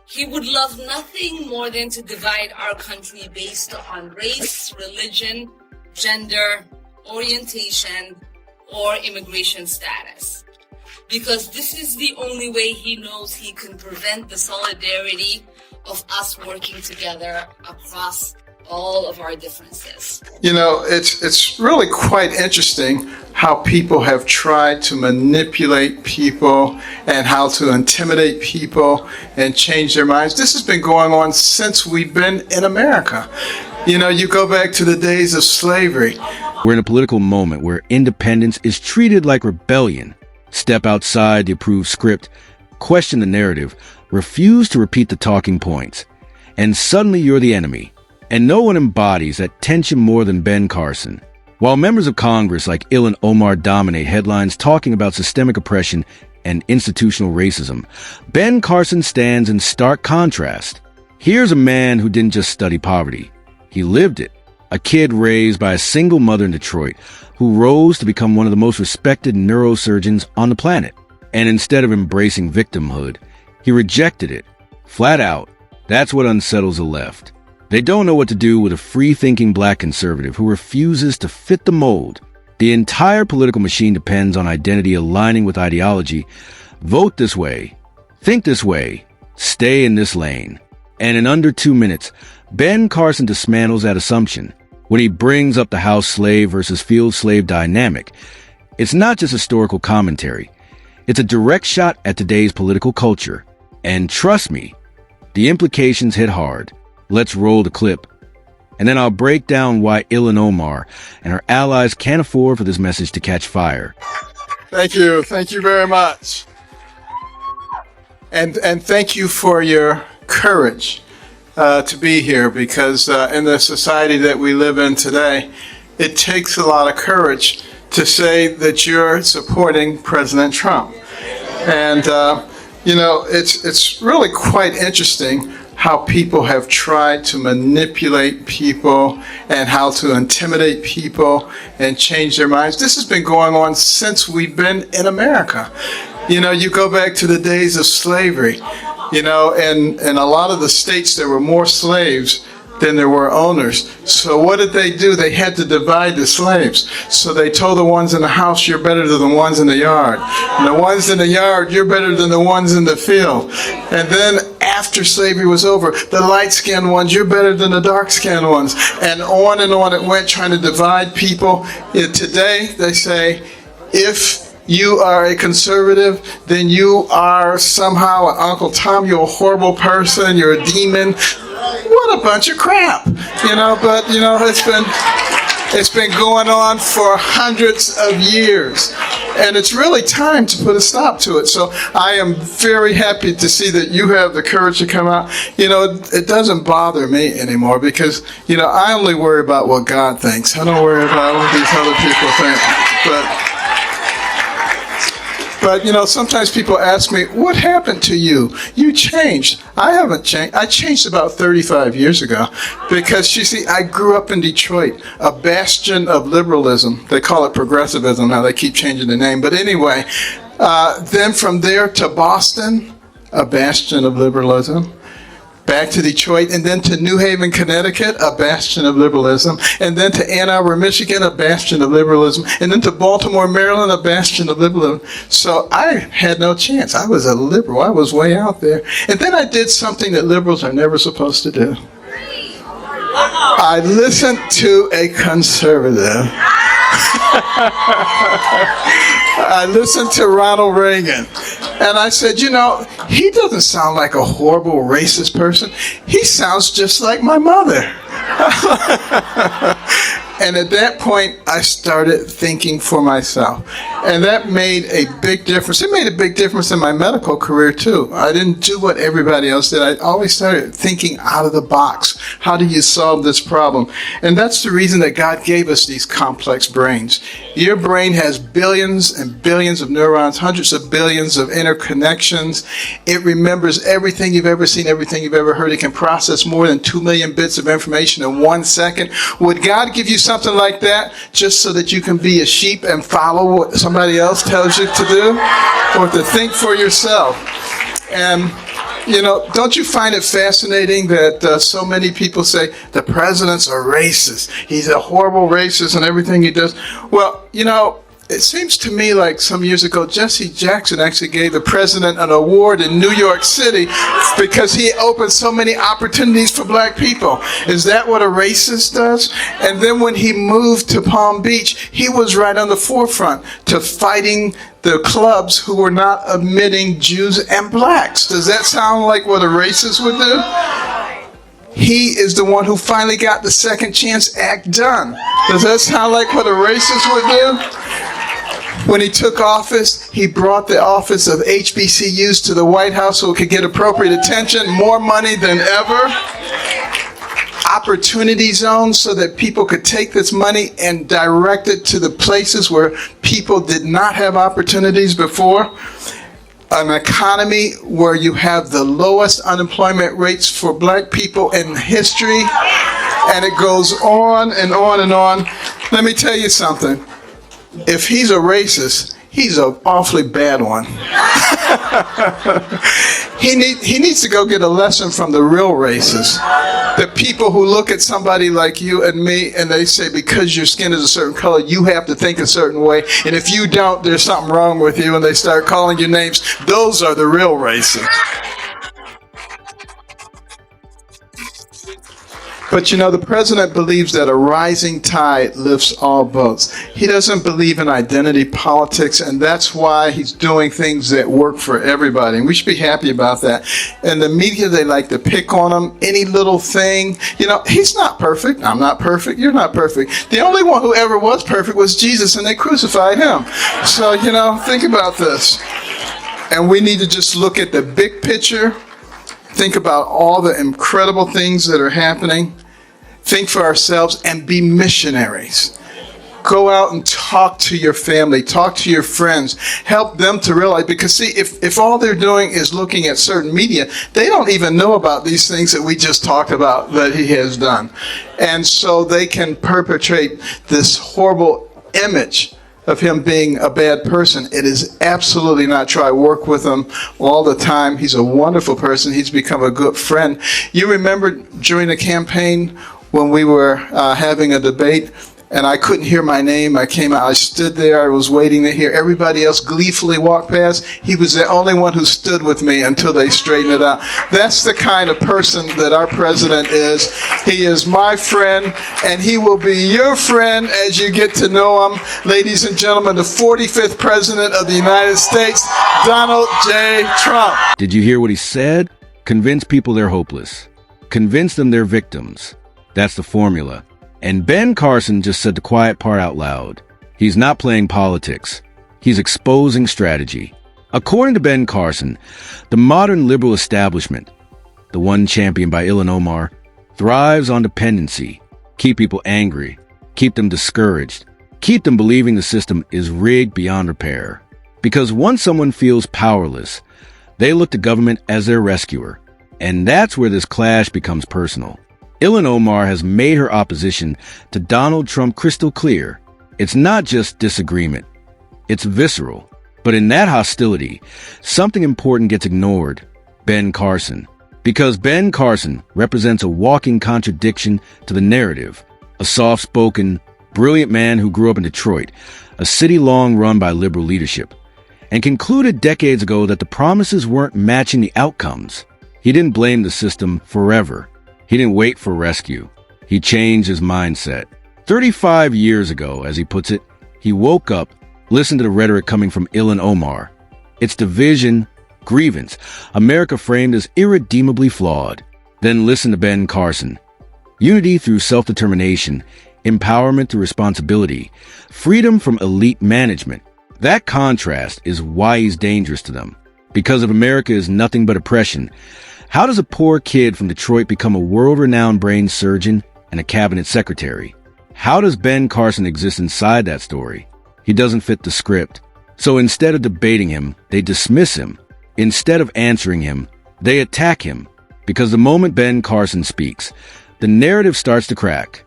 He would love nothing more than to divide our country based on race, religion, gender, orientation, or immigration status. Because this is the only way he knows he can prevent the solidarity of us working together across all of our differences. You know, it's really quite interesting how people have tried to manipulate people and how to intimidate people and change their minds. This has been going on since we've been in America. You know, you go back to the days of slavery. We're in a political moment where independence is treated like rebellion. Step outside the approved script, question the narrative, refuse to repeat the talking points, and suddenly you're the enemy. And no one embodies that tension more than Ben Carson. While members of Congress like Ilhan Omar dominate headlines talking about systemic oppression and institutional racism, Ben Carson stands in stark contrast. Here's a man who didn't just study poverty. He lived it. A kid raised by a single mother in Detroit who rose to become one of the most respected neurosurgeons on the planet. And instead of embracing victimhood, he rejected it. Flat out. That's what unsettles the left. They don't know what to do with a free-thinking black conservative who refuses to fit the mold. The entire political machine depends on identity aligning with ideology. Vote this way. Think this way. Stay in this lane. And in under 2 minutes, Ben Carson dismantles that assumption. When he brings up the house slave versus field slave dynamic, it's not just historical commentary. It's a direct shot at today's political culture. And trust me, the implications hit hard. Let's roll the clip. And then I'll break down why Ilhan Omar and her allies can't afford for this message to catch fire. Thank you. Thank you very much. And thank you for your courage to be here, because in the society that we live in today, it takes a lot of courage to say that you're supporting President Trump. And, you know, it's really quite interesting how people have tried to manipulate people and how to intimidate people and change their minds. This has been going on since we've been in America. You know, you go back to the days of slavery, you know, and in a lot of the states there were more slaves than there were owners. So what did they do? They had to divide the slaves. So they told the ones in the house, you're better than the ones in the yard. And the ones in the yard, you're better than the ones in the field. And then after slavery was over, the light-skinned ones, you're better than the dark-skinned ones. And on it went, trying to divide people. Today, they say, if you are a conservative, then you are somehow an Uncle Tom, you're a horrible person, you're a demon. What a bunch of crap, you know, but, you know, it's been going on for hundreds of years, and it's really time to put a stop to it. So I am very happy to see that you have the courage to come out. You know, it doesn't bother me anymore because, you know, I only worry about what God thinks. I don't worry about what these other people think. But, you know, sometimes people ask me, what happened to you? You changed. I haven't changed. I changed about 35 years ago because, you see, I grew up in Detroit, a bastion of liberalism. They call it progressivism now. They keep changing the name. But anyway, then from there to Boston, a bastion of liberalism. Back to Detroit, and then to New Haven, Connecticut, a bastion of liberalism, and then to Ann Arbor, Michigan, a bastion of liberalism, and then to Baltimore, Maryland, a bastion of liberalism. So I had no chance. I was a liberal. I was way out there. And then I did something that liberals are never supposed to do. I listened to a conservative. I listened to Ronald Reagan, and I said, you know, he doesn't sound like a horrible racist person. He sounds just like my mother. And at that point, I started thinking for myself. And that made a big difference. It made a big difference in my medical career, too. I didn't do what everybody else did. I always started thinking out of the box. How do you solve this problem? And that's the reason that God gave us these complex brains. Your brain has billions and billions of neurons, hundreds of billions of interconnections. It remembers everything you've ever seen, everything you've ever heard. It can process more than 2 million bits of information in 1 second. Would God give you something like that just so that you can be a sheep and follow what somebody else tells you to do, or to think for yourself? And Don't you find it fascinating that so many people say the president's a racist? He's a horrible racist and everything he does. Well, it seems to me like some years ago, Jesse Jackson actually gave the president an award in New York City because he opened so many opportunities for black people. Is that what a racist does? And then when he moved to Palm Beach, he was right on the forefront to fighting the clubs who were not admitting Jews and blacks. Does that sound like what a racist would do? He is the one who finally got the Second Chance Act done. Does that sound like what a racist would do? When he took office, he brought the office of HBCUs to the White House so it could get appropriate attention, more money than ever. Opportunity zones so that people could take this money and direct it to the places where people did not have opportunities before. An economy where you have the lowest unemployment rates for black people in history. And it goes on and on and on. Let me tell you something. If he's a racist, he's an awfully bad one. He needs to go get a lesson from the real racists. The people who look at somebody like you and me and they say, because your skin is a certain color, you have to think a certain way. And if you don't, there's something wrong with you. And they start calling you names. Those are the real racists. But the president believes that a rising tide lifts all boats. He doesn't believe in identity politics, and that's why he's doing things that work for everybody. And we should be happy about that. And the media, they like to pick on him, any little thing. He's not perfect. I'm not perfect. You're not perfect. The only one who ever was perfect was Jesus, and they crucified him. So, think about this. And we need to just look at the big picture. Think about all the incredible things that are happening. Think for ourselves and be missionaries. Go out and talk to your family, talk to your friends, help them to realize, because see, if all they're doing is looking at certain media, they don't even know about these things that we just talked about that he has done. And so they can perpetrate this horrible image of him being a bad person. It is absolutely not true. I work with him all the time. He's a wonderful person. He's become a good friend. You remember during the campaign when we were having a debate and I couldn't hear my name. I came out, I stood there, I was waiting to hear everybody else gleefully walk past. He was the only one who stood with me until they straightened it out. That's the kind of person that our president is. He is my friend, and he will be your friend as you get to know him. Ladies and gentlemen, the 45th president of the United States, Donald J. Trump. Did you hear what he said? Convince people they're hopeless. Convince them they're victims. That's the formula. And Ben Carson just said the quiet part out loud. He's not playing politics. He's exposing strategy. According to Ben Carson, the modern liberal establishment, the one championed by Ilhan Omar, thrives on dependency. Keep people angry. Keep them discouraged. Keep them believing the system is rigged beyond repair. Because once someone feels powerless, they look to government as their rescuer. And that's where this clash becomes personal. Ilhan Omar has made her opposition to Donald Trump crystal clear. It's not just disagreement. It's visceral. But in that hostility, something important gets ignored. Ben Carson. Because Ben Carson represents a walking contradiction to the narrative. A soft-spoken, brilliant man who grew up in Detroit, a city long run by liberal leadership, and concluded decades ago that the promises weren't matching the outcomes. He didn't blame the system forever. He didn't wait for rescue. He changed his mindset. 35 years ago, as he puts it, he woke up, listened to the rhetoric coming from Ilhan Omar. It's division, grievance, America framed as irredeemably flawed. Then listen to Ben Carson. Unity through self-determination, empowerment through responsibility, freedom from elite management. That contrast is why he's dangerous to them. Because if America is nothing but oppression, how does a poor kid from Detroit become a world-renowned brain surgeon and a cabinet secretary? How does Ben Carson exist inside that story? He doesn't fit the script. So instead of debating him, they dismiss him. Instead of answering him, they attack him. Because the moment Ben Carson speaks, the narrative starts to crack.